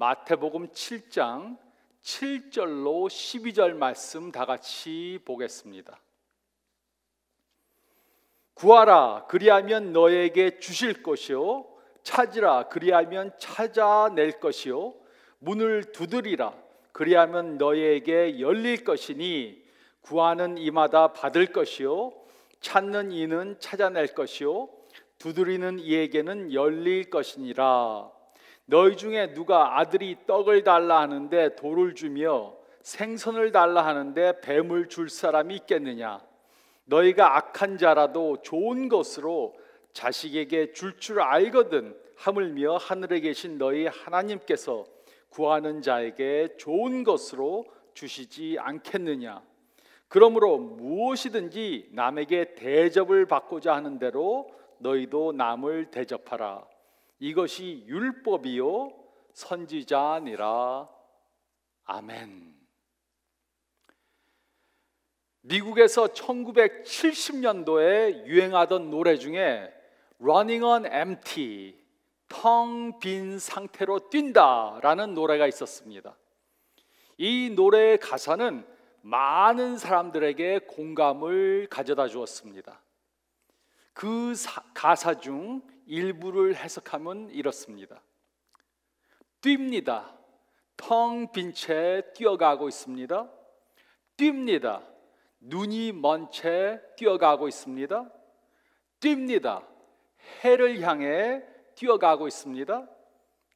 마태복음 7장 7절로 12절 말씀 다 같이 보겠습니다. 구하라 그리하면 너에게 주실 것이요 찾으라 그리하면 찾아낼 것이요 문을 두드리라 그리하면 너에게 열릴 것이니 구하는 이마다 받을 것이요 찾는 이는 찾아낼 것이요 두드리는 이에게는 열릴 것이니라. 너희 중에 누가 아들이 떡을 달라 하는데 돌을 주며 생선을 달라 하는데 뱀을 줄 사람이 있겠느냐? 너희가 악한 자라도 좋은 것으로 자식에게 줄 알거든 하물며 하늘에 계신 너희 하나님께서 구하는 자에게 좋은 것으로 주시지 않겠느냐? 그러므로 무엇이든지 남에게 대접을 받고자 하는 대로 너희도 남을 대접하라. 이것이 율법이요 선지자니라. 아멘. 미국에서 1970년도에 유행하던 노래 중에 Running on Empty, 텅 빈 상태로 뛴다라는 노래가 있었습니다. 이 노래의 가사는 많은 사람들에게 공감을 가져다 주었습니다. 그 가사 중 일부를 해석하면 이렇습니다. 뜁니다. 텅 빈 채 뛰어가고 있습니다. 뜁니다. 눈이 먼 채 뛰어가고 있습니다. 뜁니다. 해를 향해 뛰어가고 있습니다.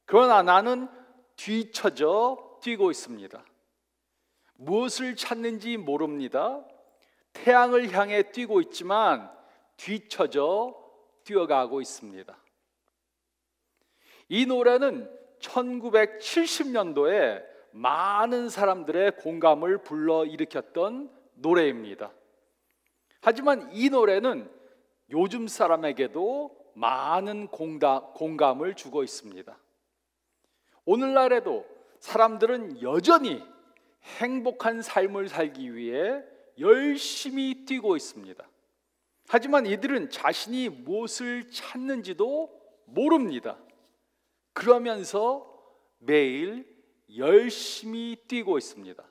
그러나 나는 뒤처져 뛰고 있습니다. 무엇을 찾는지 모릅니다. 태양을 향해 뛰고 있지만 뒤처져 뛰어가고 있습니다. 이 노래는 1970년도에 많은 사람들의 공감을 불러일으켰던 노래입니다. 하지만 이 노래는 요즘 사람에게도 많은 공감을 주고 있습니다. 오늘날에도 사람들은 여전히 행복한 삶을 살기 위해 열심히 뛰고 있습니다. 하지만 이들은 자신이 무엇을 찾는지도 모릅니다. 그러면서 매일 열심히 뛰고 있습니다.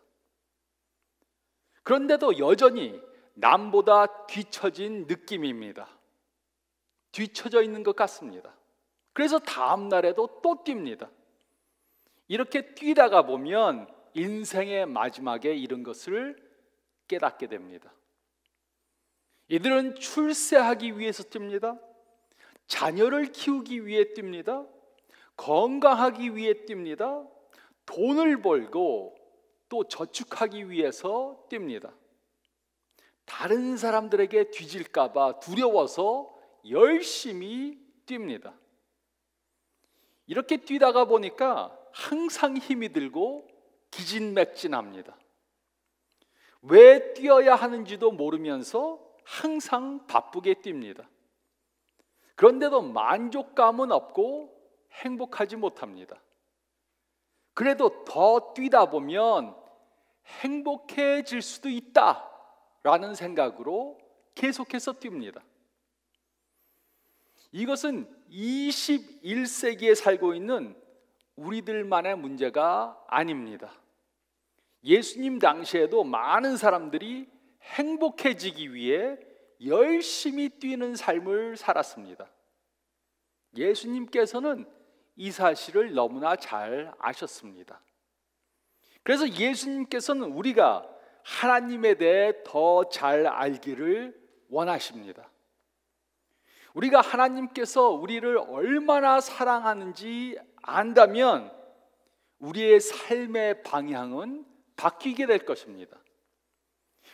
그런데도 여전히 남보다 뒤처진 느낌입니다. 뒤처져 있는 것 같습니다. 그래서 다음 날에도 또 뜁니다. 이렇게 뛰다가 보면 인생의 마지막에 이른 것을 깨닫게 됩니다. 이들은 출세하기 위해서 뜁니다. 자녀를 키우기 위해 뜁니다. 건강하기 위해 뜁니다. 돈을 벌고 또 저축하기 위해서 뜁니다. 다른 사람들에게 뒤질까 봐 두려워서 열심히 뜁니다. 이렇게 뛰다가 보니까 항상 힘이 들고 기진맥진합니다. 왜 뛰어야 하는지도 모르면서 항상 바쁘게 뜁니다. 그런데도 만족감은 없고 행복하지 못합니다. 그래도 더 뛰다 보면 행복해질 수도 있다라는 생각으로 계속해서 뜁니다. 이것은 21세기에 살고 있는 우리들만의 문제가 아닙니다. 예수님 당시에도 많은 사람들이 행복해지기 위해 열심히 뛰는 삶을 살았습니다. 예수님께서는 이 사실을 너무나 잘 아셨습니다. 그래서 예수님께서는 우리가 하나님에 대해 더 잘 알기를 원하십니다. 우리가 하나님께서 우리를 얼마나 사랑하는지 안다면 우리의 삶의 방향은 바뀌게 될 것입니다.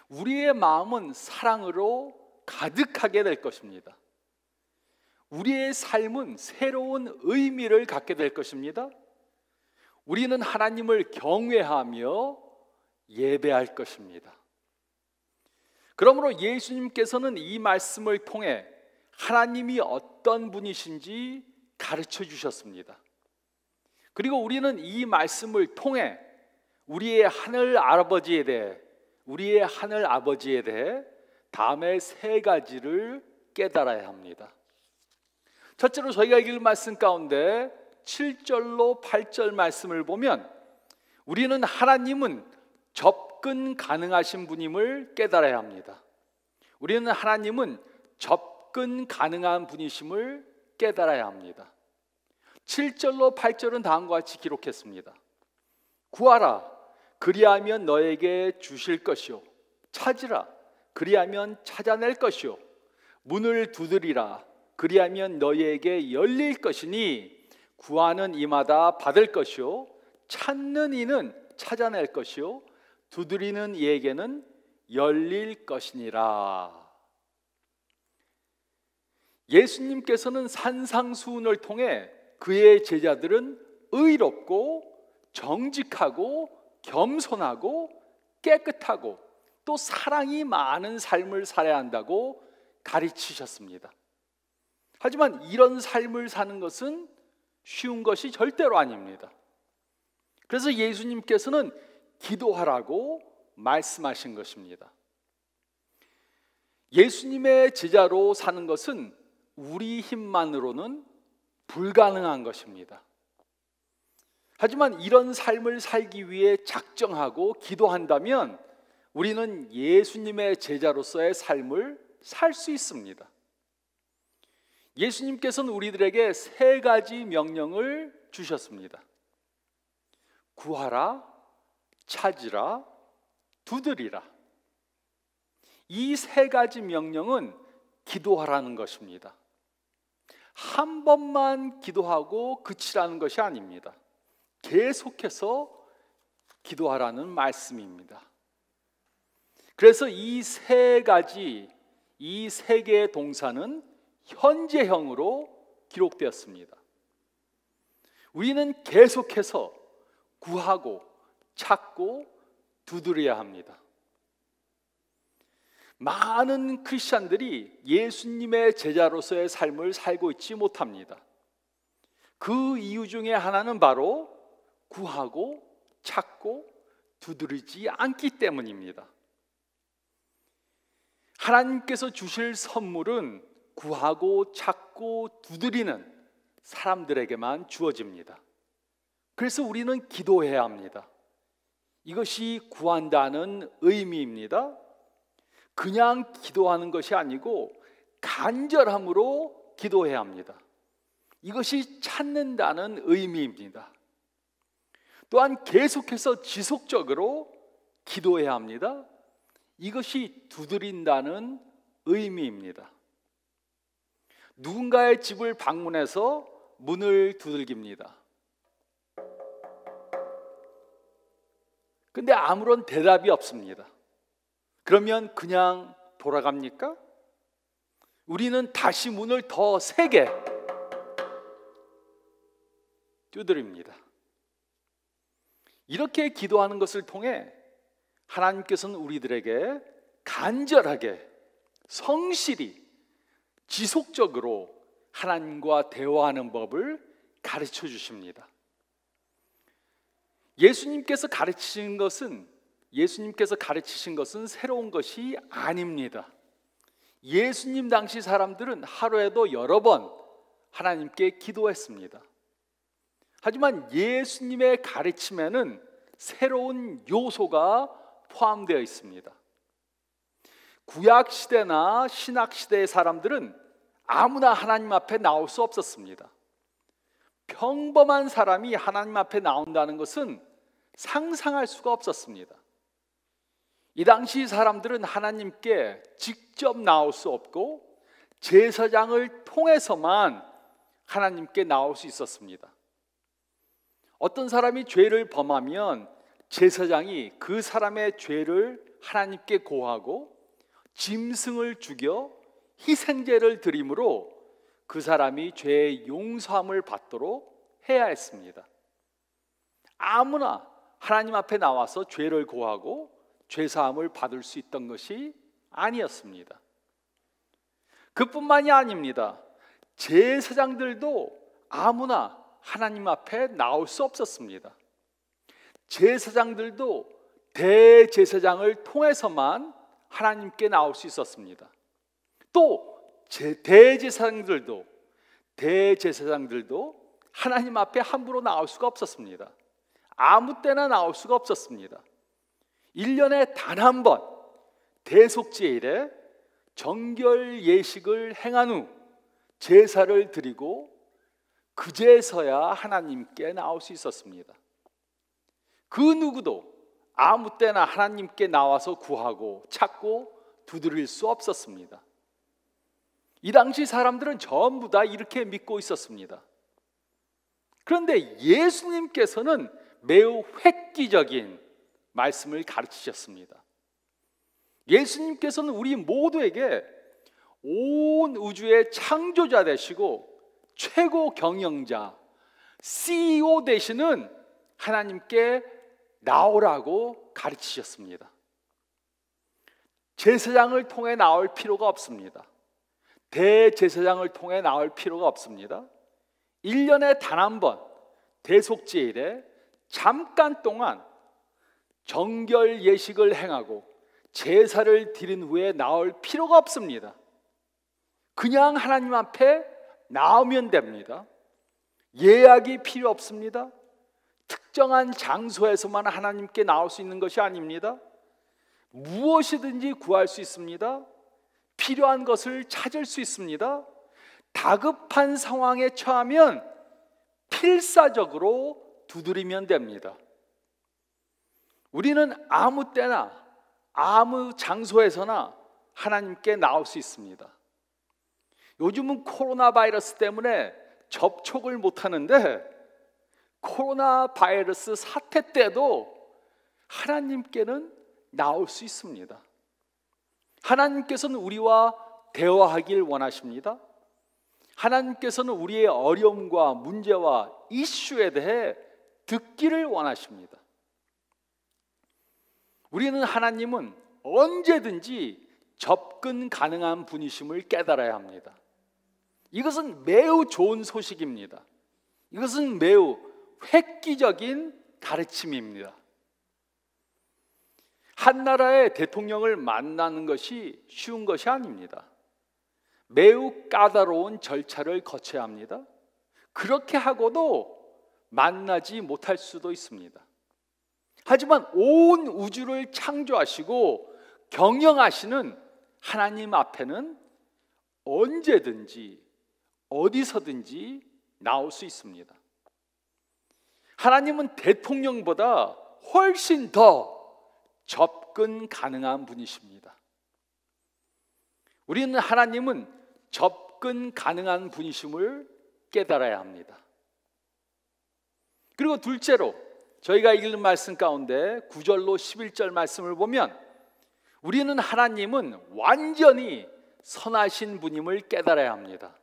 우리의 마음은 사랑으로 가득하게 될 것입니다. 우리의 삶은 새로운 의미를 갖게 될 것입니다. 우리는 하나님을 경외하며 예배할 것입니다. 그러므로 예수님께서는 이 말씀을 통해 하나님이 어떤 분이신지 가르쳐 주셨습니다. 그리고 우리는 이 말씀을 통해 우리의 하늘 아버지에 대해 다음에 세 가지를 깨달아야 합니다. 첫째로 저희가 읽을 말씀 가운데 7절로 8절 말씀을 보면 우리는 하나님은 접근 가능하신 분임을 깨달아야 합니다. 우리는 하나님은 접근 가능한 분이심을 깨달아야 합니다. 7절로 8절은 다음과 같이 기록했습니다. 구하라, 그리하면 너에게 주실 것이요, 찾으라, 그리하면 찾아낼 것이요, 문을 두드리라, 그리하면 너희에게 열릴 것이니 구하는 이마다 받을 것이요, 찾는 이는 찾아낼 것이요, 두드리는 이에게는 열릴 것이니라. 예수님께서는 산상수훈을 통해 그의 제자들은 의롭고 정직하고 겸손하고 깨끗하고 또 사랑이 많은 삶을 살아야 한다고 가르치셨습니다. 하지만 이런 삶을 사는 것은 쉬운 것이 절대로 아닙니다. 그래서 예수님께서는 기도하라고 말씀하신 것입니다. 예수님의 제자로 사는 것은 우리 힘만으로는 불가능한 것입니다. 하지만 이런 삶을 살기 위해 작정하고 기도한다면 우리는 예수님의 제자로서의 삶을 살 수 있습니다. 예수님께서는 우리들에게 3가지 명령을 주셨습니다. 구하라, 찾으라, 두드리라. 이 3가지 명령은 기도하라는 것입니다. 한 번만 기도하고 그치라는 것이 아닙니다. 계속해서 기도하라는 말씀입니다. 그래서 이 3가지, 이 3개의 동사는 현재형으로 기록되었습니다. 우리는 계속해서 구하고 찾고 두드려야 합니다. 많은 크리스찬들이 예수님의 제자로서의 삶을 살고 있지 못합니다. 그 이유 중에 하나는 바로 구하고 찾고 두드리지 않기 때문입니다. 하나님께서 주실 선물은 구하고 찾고 두드리는 사람들에게만 주어집니다. 그래서 우리는 기도해야 합니다. 이것이 구한다는 의미입니다. 그냥 기도하는 것이 아니고 간절함으로 기도해야 합니다. 이것이 찾는다는 의미입니다. 또한 계속해서 지속적으로 기도해야 합니다. 이것이 두드린다는 의미입니다. 누군가의 집을 방문해서 문을 두들깁니다. 근데 아무런 대답이 없습니다. 그러면 그냥 돌아갑니까? 우리는 다시 문을 더 세게 두드립니다. 이렇게 기도하는 것을 통해 하나님께서는 우리들에게 간절하게 성실히 지속적으로 하나님과 대화하는 법을 가르쳐 주십니다. 예수님께서 가르치신 것은 새로운 것이 아닙니다. 예수님 당시 사람들은 하루에도 여러 번 하나님께 기도했습니다. 하지만 예수님의 가르침에는 새로운 요소가 포함되어 있습니다. 구약 시대나 신약 시대의 사람들은 아무나 하나님 앞에 나올 수 없었습니다. 평범한 사람이 하나님 앞에 나온다는 것은 상상할 수가 없었습니다. 이 당시 사람들은 하나님께 직접 나올 수 없고 제사장을 통해서만 하나님께 나올 수 있었습니다. 어떤 사람이 죄를 범하면 제사장이 그 사람의 죄를 하나님께 고하고 짐승을 죽여 희생제를 드림으로 그 사람이 죄의 용서함을 받도록 해야 했습니다. 아무나 하나님 앞에 나와서 죄를 고하고 죄사함을 받을 수 있던 것이 아니었습니다. 그뿐만이 아닙니다. 제사장들도 아무나 하나님 앞에 나올 수 없었습니다. 제사장들도 대제사장을 통해서만 하나님께 나올 수 있었습니다. 또 대제사장들도 하나님 앞에 함부로 나올 수가 없었습니다. 아무 때나 나올 수가 없었습니다. 1년에 단 한 번 대속제일에 정결 예식을 행한 후 제사를 드리고 그제서야 하나님께 나올 수 있었습니다. 그 누구도 아무 때나 하나님께 나와서 구하고 찾고 두드릴 수 없었습니다. 이 당시 사람들은 전부 다 이렇게 믿고 있었습니다. 그런데 예수님께서는 매우 획기적인 말씀을 가르치셨습니다. 예수님께서는 우리 모두에게 온 우주의 창조자 되시고 최고 경영자, CEO 되시는 하나님께 나오라고 가르치셨습니다. 제사장을 통해 나올 필요가 없습니다. 대제사장을 통해 나올 필요가 없습니다. 1년에 단 한 번 대속제일에 잠깐 동안 정결 예식을 행하고 제사를 드린 후에 나올 필요가 없습니다. 그냥 하나님 앞에 나오면 됩니다. 예약이 필요 없습니다. 특정한 장소에서만 하나님께 나올 수 있는 것이 아닙니다. 무엇이든지 구할 수 있습니다. 필요한 것을 찾을 수 있습니다. 다급한 상황에 처하면 필사적으로 두드리면 됩니다. 우리는 아무 때나 아무 장소에서나 하나님께 나올 수 있습니다. 요즘은 코로나 바이러스 때문에 접촉을 못하는데 코로나 바이러스 사태 때도 하나님께는 나올 수 있습니다. 하나님께서는 우리와 대화하길 원하십니다. 하나님께서는 우리의 어려움과 문제와 이슈에 대해 듣기를 원하십니다. 우리는 하나님은 언제든지 접근 가능한 분이심을 깨달아야 합니다. 이것은 매우 좋은 소식입니다. 이것은 매우 획기적인 가르침입니다. 한 나라의 대통령을 만나는 것이 쉬운 것이 아닙니다. 매우 까다로운 절차를 거쳐야 합니다. 그렇게 하고도 만나지 못할 수도 있습니다. 하지만 온 우주를 창조하시고 경영하시는 하나님 앞에는 언제든지 어디서든지 나올 수 있습니다. 하나님은 대통령보다 훨씬 더 접근 가능한 분이십니다. 우리는 하나님은 접근 가능한 분이심을 깨달아야 합니다. 그리고 둘째로 저희가 읽는 말씀 가운데 9절로 11절 말씀을 보면 우리는 하나님은 완전히 선하신 분임을 깨달아야 합니다.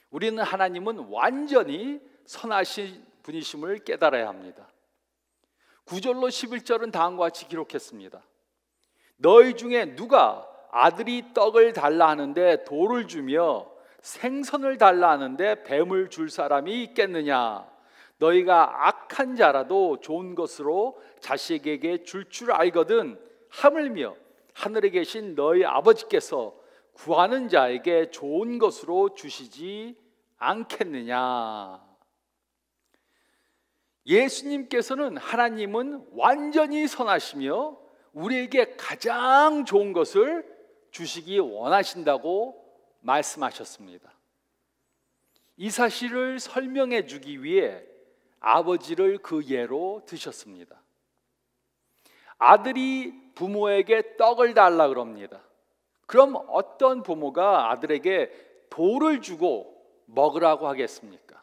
우리는 하나님은 완전히 선하신 분이심을 깨달아야 합니다. 9절로 11절은 다음과 같이 기록했습니다. 너희 중에 누가 아들이 떡을 달라 하는데 돌을 주며 생선을 달라 하는데 뱀을 줄 사람이 있겠느냐? 너희가 악한 자라도 좋은 것으로 자식에게 줄 줄 알거든 하물며 하늘에 계신 너희 아버지께서 구하는 자에게 좋은 것으로 주시지 않겠느냐? 예수님께서는 하나님은 완전히 선하시며 우리에게 가장 좋은 것을 주시기 원하신다고 말씀하셨습니다. 이 사실을 설명해 주기 위해 아버지를 그 예로 드셨습니다. 아들이 부모에게 떡을 달라 그럽니다. 그럼 어떤 부모가 아들에게 돌을 주고 먹으라고 하겠습니까?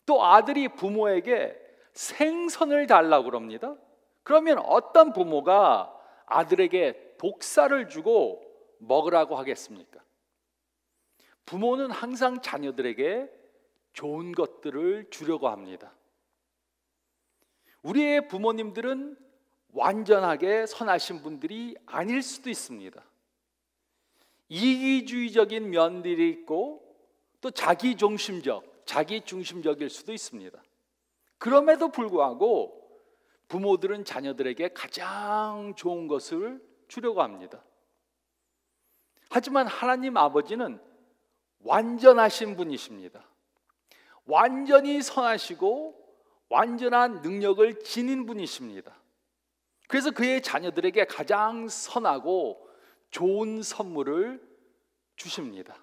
또 아들이 부모에게 생선을 달라고 그럽니다. 그러면 어떤 부모가 아들에게 독사를 주고 먹으라고 하겠습니까? 부모는 항상 자녀들에게 좋은 것들을 주려고 합니다. 우리의 부모님들은 완전하게 선하신 분들이 아닐 수도 있습니다. 이기주의적인 면들이 있고 또 자기 중심적일 수도 있습니다. 그럼에도 불구하고 부모들은 자녀들에게 가장 좋은 것을 주려고 합니다. 하지만 하나님 아버지는 완전하신 분이십니다. 완전히 선하시고 완전한 능력을 지닌 분이십니다. 그래서 그의 자녀들에게 가장 선하고 좋은 선물을 주십니다.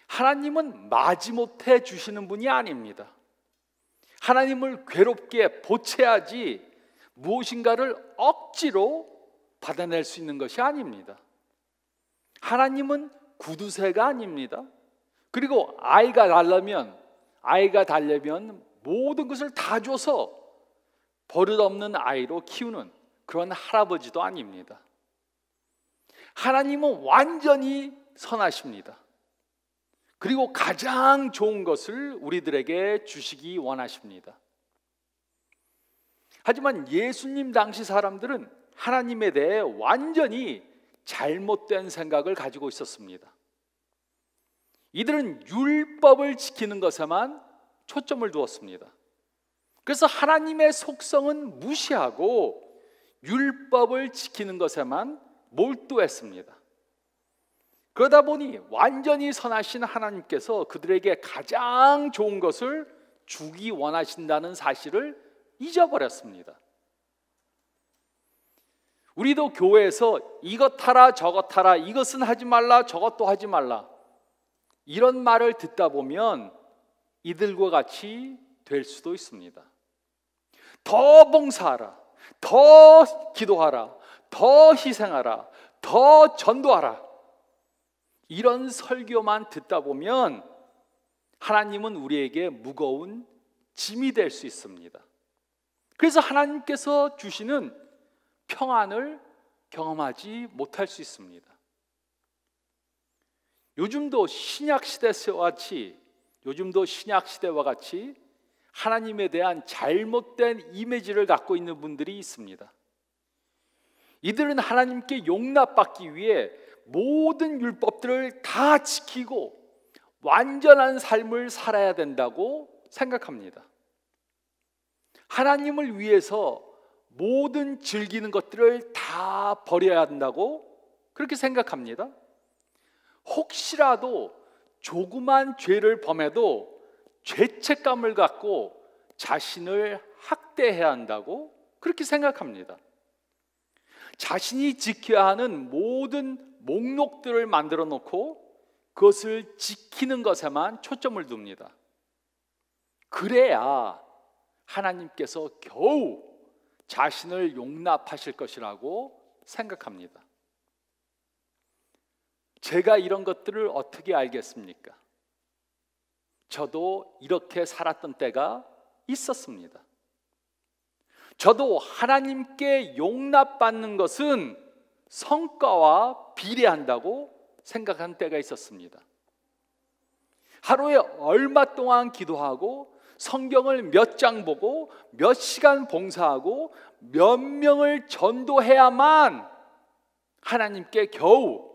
하나님은 마지못해 주시는 분이 아닙니다. 하나님을 괴롭게 보채야지 무엇인가를 억지로 받아낼 수 있는 것이 아닙니다. 하나님은 구두쇠가 아닙니다. 그리고 아이가 달려면 모든 것을 다 줘서 버릇없는 아이로 키우는 그런 할아버지도 아닙니다. 하나님은 완전히 선하십니다. 그리고 가장 좋은 것을 우리들에게 주시기 원하십니다. 하지만 예수님 당시 사람들은 하나님에 대해 완전히 잘못된 생각을 가지고 있었습니다. 이들은 율법을 지키는 것에만 초점을 두었습니다. 그래서 하나님의 속성은 무시하고 율법을 지키는 것에만 몰두했습니다. 그러다 보니 완전히 선하신 하나님께서 그들에게 가장 좋은 것을 주기 원하신다는 사실을 잊어버렸습니다. 우리도 교회에서 이것 하라 저것 하라, 이것은 하지 말라 저것도 하지 말라, 이런 말을 듣다 보면 이들과 같이 될 수도 있습니다. 더 봉사하라, 더 기도하라, 더 희생하라, 더 전도하라, 이런 설교만 듣다 보면 하나님은 우리에게 무거운 짐이 될 수 있습니다. 그래서 하나님께서 주시는 평안을 경험하지 못할 수 있습니다. 요즘도 신약 시대와 같이 하나님에 대한 잘못된 이미지를 갖고 있는 분들이 있습니다. 이들은 하나님께 용납받기 위해 모든 율법들을 다 지키고 완전한 삶을 살아야 된다고 생각합니다. 하나님을 위해서 모든 즐기는 것들을 다 버려야 한다고 그렇게 생각합니다. 혹시라도 조그만 죄를 범해도 죄책감을 갖고 자신을 학대해야 한다고 그렇게 생각합니다. 자신이 지켜야 하는 모든 목록들을 만들어 놓고 그것을 지키는 것에만 초점을 둡니다. 그래야 하나님께서 겨우 자신을 용납하실 것이라고 생각합니다. 제가 이런 것들을 어떻게 알겠습니까? 저도 이렇게 살았던 때가 있었습니다. 저도 하나님께 용납받는 것은 성과와 비례한다고 생각한 때가 있었습니다. 하루에 얼마 동안 기도하고 성경을 몇 장 보고 몇 시간 봉사하고 몇 명을 전도해야만 하나님께 겨우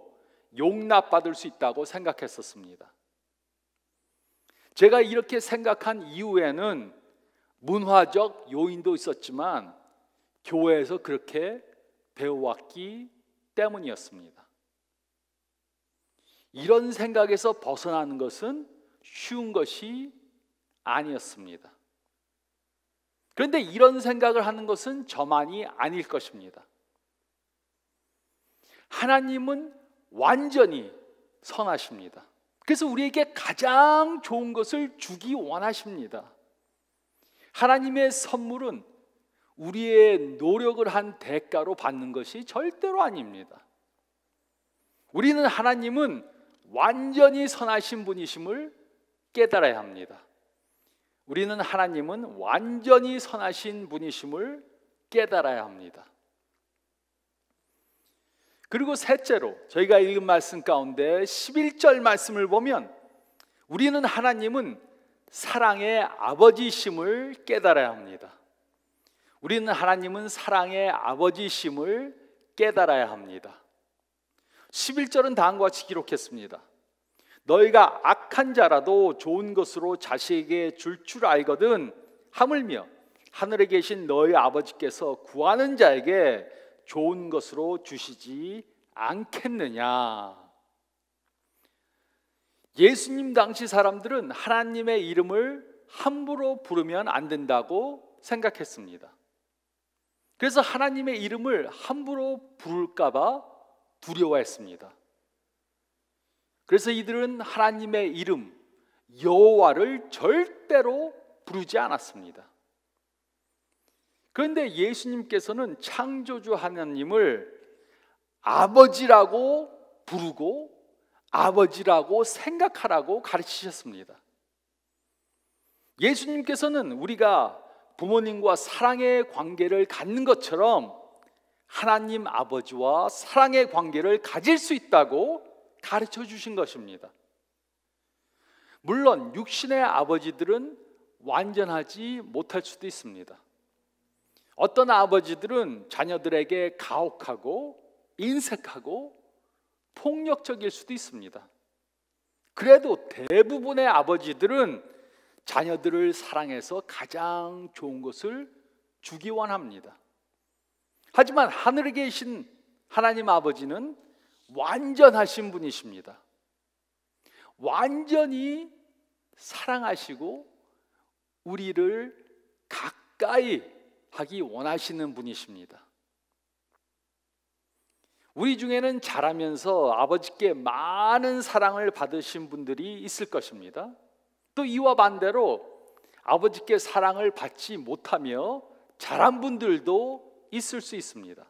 용납받을 수 있다고 생각했었습니다. 제가 이렇게 생각한 이후에는 문화적 요인도 있었지만 교회에서 그렇게 배워왔기 때문이었습니다. 이런 생각에서 벗어나는 것은 쉬운 것이 아니었습니다. 그런데 이런 생각을 하는 것은 저만이 아닐 것입니다. 하나님은 완전히 선하십니다. 그래서 우리에게 가장 좋은 것을 주기 원하십니다. 하나님의 선물은 우리의 노력을 한 대가로 받는 것이 절대로 아닙니다. 우리는 하나님은 완전히 선하신 분이심을 깨달아야 합니다. 우리는 하나님은 완전히 선하신 분이심을 깨달아야 합니다. 그리고 셋째로 저희가 읽은 말씀 가운데 11절 말씀을 보면 우리는 하나님은 사랑의 아버지심을 깨달아야 합니다. 우리는 하나님은 사랑의 아버지심을 깨달아야 합니다. 11절은 다음과 같이 기록했습니다. 너희가 악한 자라도 좋은 것으로 자식에게 줄 알거든 하물며 하늘에 계신 너희 아버지께서 구하는 자에게 좋은 것으로 주시지 않겠느냐. 예수님 당시 사람들은 하나님의 이름을 함부로 부르면 안 된다고 생각했습니다. 그래서 하나님의 이름을 함부로 부를까 봐 두려워했습니다. 그래서 이들은 하나님의 이름 여호와를 절대로 부르지 않았습니다. 그런데 예수님께서는 창조주 하나님을 아버지라고 부르고 아버지라고 생각하라고 가르치셨습니다. 예수님께서는 우리가 부모님과 사랑의 관계를 갖는 것처럼 하나님 아버지와 사랑의 관계를 가질 수 있다고 가르쳐 주신 것입니다. 물론 육신의 아버지들은 완전하지 못할 수도 있습니다. 어떤 아버지들은 자녀들에게 가혹하고 인색하고 폭력적일 수도 있습니다. 그래도 대부분의 아버지들은 자녀들을 사랑해서 가장 좋은 것을 주기 원합니다. 하지만 하늘에 계신 하나님 아버지는 완전하신 분이십니다. 완전히 사랑하시고 우리를 가까이 하기 원하시는 분이십니다. 우리 중에는 자라면서 아버지께 많은 사랑을 받으신 분들이 있을 것입니다. 또 이와 반대로 아버지께 사랑을 받지 못하며 자란 분들도 있을 수 있습니다.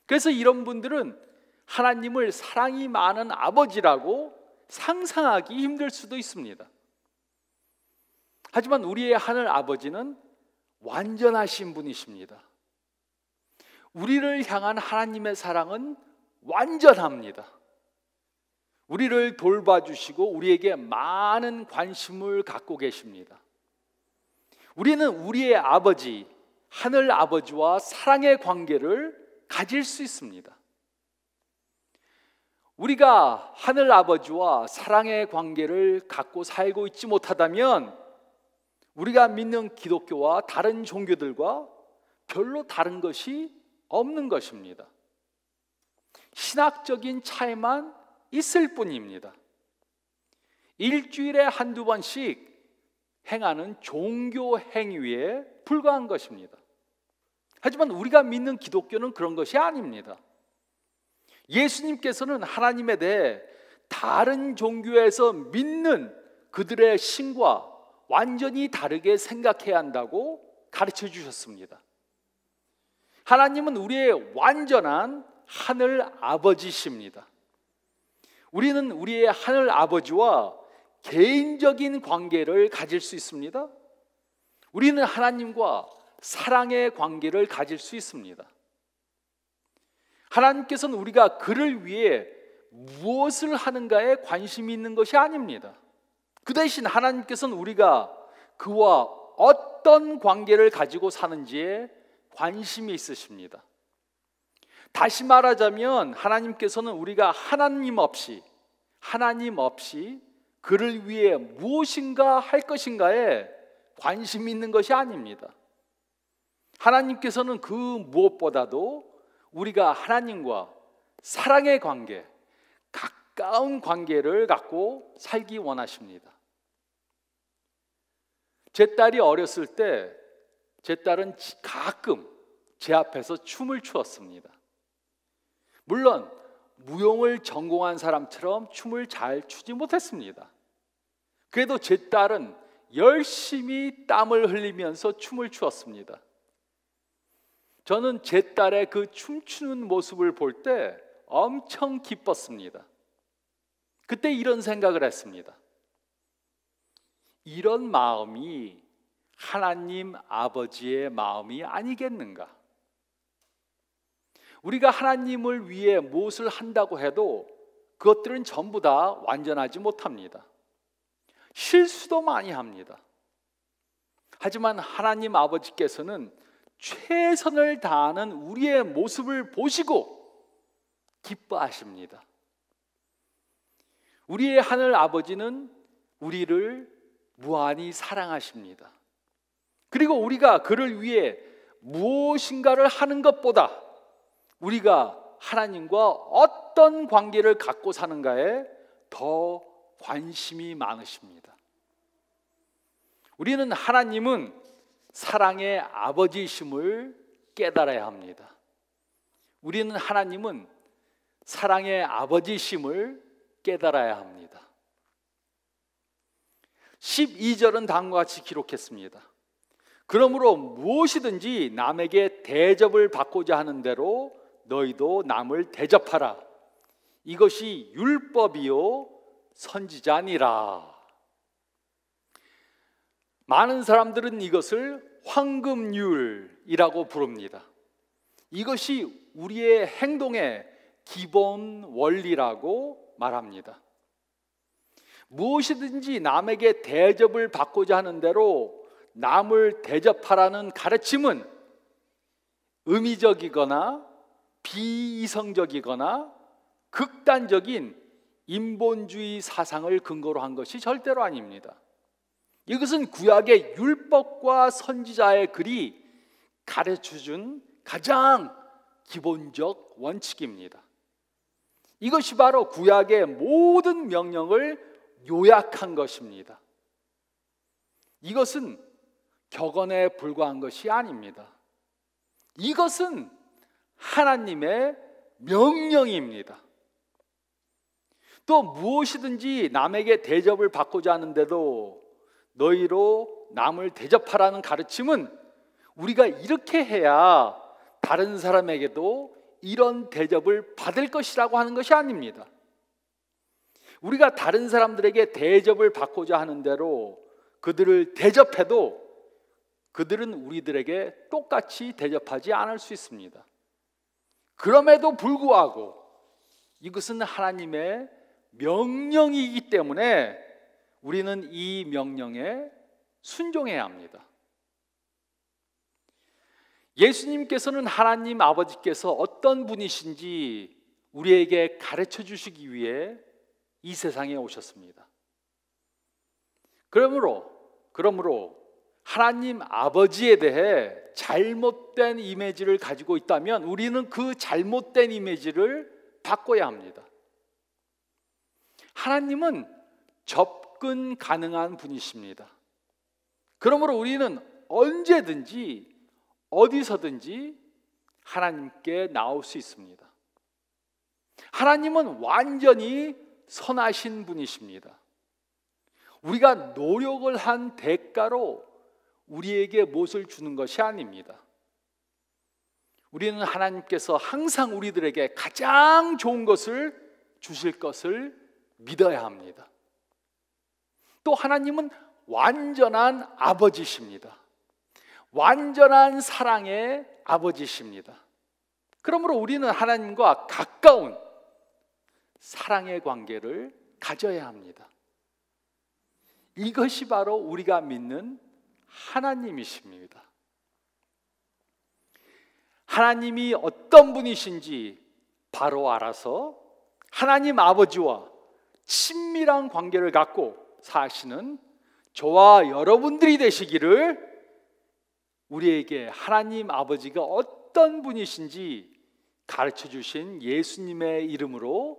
그래서 이런 분들은 하나님을 사랑이 많은 아버지라고 상상하기 힘들 수도 있습니다. 하지만 우리의 하늘 아버지는 완전하신 분이십니다. 우리를 향한 하나님의 사랑은 완전합니다. 우리를 돌봐주시고 우리에게 많은 관심을 갖고 계십니다. 우리는 우리의 아버지, 하늘 아버지와 사랑의 관계를 가질 수 있습니다. 우리가 하늘 아버지와 사랑의 관계를 갖고 살고 있지 못하다면 우리가 믿는 기독교와 다른 종교들과 별로 다른 것이 없는 것입니다. 신학적인 차이만 있을 뿐입니다. 일주일에 한두 번씩 행하는 종교 행위에 불과한 것입니다. 하지만 우리가 믿는 기독교는 그런 것이 아닙니다. 예수님께서는 하나님에 대해 다른 종교에서 믿는 그들의 신과 완전히 다르게 생각해야 한다고 가르쳐 주셨습니다. 하나님은 우리의 완전한 하늘 아버지십니다. 우리는 우리의 하늘 아버지와 개인적인 관계를 가질 수 있습니다. 우리는 하나님과 사랑의 관계를 가질 수 있습니다. 하나님께서는 우리가 그를 위해 무엇을 하는가에 관심이 있는 것이 아닙니다. 그 대신 하나님께서는 우리가 그와 어떤 관계를 가지고 사는지에 관심이 있으십니다. 다시 말하자면 하나님께서는 우리가 하나님 없이 그를 위해 무엇인가 할 것인가에 관심이 있는 것이 아닙니다. 하나님께서는 그 무엇보다도 우리가 하나님과 사랑의 관계, 가까운 관계를 갖고 살기 원하십니다. 제 딸이 어렸을 때 제 딸은 가끔 제 앞에서 춤을 추었습니다. 물론 무용을 전공한 사람처럼 춤을 잘 추지 못했습니다. 그래도 제 딸은 열심히 땀을 흘리면서 춤을 추었습니다. 저는 제 딸의 그 춤추는 모습을 볼 때 엄청 기뻤습니다. 그때 이런 생각을 했습니다. 이런 마음이 하나님 아버지의 마음이 아니겠는가? 우리가 하나님을 위해 무엇을 한다고 해도 그것들은 전부 다 완전하지 못합니다. 실수도 많이 합니다. 하지만 하나님 아버지께서는 최선을 다하는 우리의 모습을 보시고 기뻐하십니다. 우리의 하늘 아버지는 우리를 무한히 사랑하십니다. 그리고 우리가 그를 위해 무엇인가를 하는 것보다 우리가 하나님과 어떤 관계를 갖고 사는가에 더 관심이 많으십니다. 우리는 하나님은 사랑의 아버지이심을 깨달아야 합니다. 우리는 하나님은 사랑의 아버지이심을 깨달아야 합니다. 12절은 다음과 같이 기록했습니다. 그러므로 무엇이든지 남에게 대접을 받고자 하는 대로 너희도 남을 대접하라. 이것이 율법이요 선지자니라. 많은 사람들은 이것을 황금률이라고 부릅니다. 이것이 우리의 행동의 기본 원리라고 말합니다. 무엇이든지 남에게 대접을 받고자 하는 대로 남을 대접하라는 가르침은 의미적이거나 비이성적이거나 극단적인 인본주의 사상을 근거로 한 것이 절대로 아닙니다. 이것은 구약의 율법과 선지자의 글이 가르쳐준 가장 기본적 원칙입니다. 이것이 바로 구약의 모든 명령을 요약한 것입니다. 이것은 격언에 불과한 것이 아닙니다. 이것은 하나님의 명령입니다. 또 무엇이든지 남에게 대접을 받고자 하는데도 너희로 남을 대접하라는 가르침은 우리가 이렇게 해야 다른 사람에게도 이런 대접을 받을 것이라고 하는 것이 아닙니다. 우리가 다른 사람들에게 대접을 받고자 하는 대로 그들을 대접해도 그들은 우리들에게 똑같이 대접하지 않을 수 있습니다. 그럼에도 불구하고 이것은 하나님의 명령이기 때문에 우리는 이 명령에 순종해야 합니다. 예수님께서는 하나님 아버지께서 어떤 분이신지 우리에게 가르쳐 주시기 위해 이 세상에 오셨습니다. 그러므로 하나님 아버지에 대해 잘못된 이미지를 가지고 있다면 우리는 그 잘못된 이미지를 바꿔야 합니다. 하나님은 접근 가능한 분이십니다. 그러므로 우리는 언제든지 어디서든지 하나님께 나올 수 있습니다. 하나님은 완전히 선하신 분이십니다. 우리가 노력을 한 대가로 우리에게 무엇을 주는 것이 아닙니다. 우리는 하나님께서 항상 우리들에게 가장 좋은 것을 주실 것을 믿어야 합니다. 또 하나님은 완전한 아버지십니다. 완전한 사랑의 아버지십니다. 그러므로 우리는 하나님과 가까운 사랑의 관계를 가져야 합니다. 이것이 바로 우리가 믿는 하나님이십니다. 하나님이 어떤 분이신지 바로 알아서 하나님 아버지와 친밀한 관계를 갖고 사시는 저와 여러분들이 되시기를 우리에게 하나님 아버지가 어떤 분이신지 가르쳐 주신 예수님의 이름으로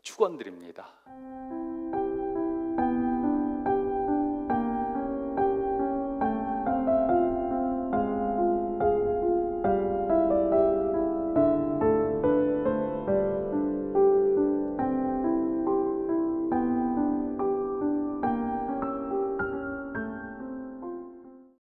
축원드립니다.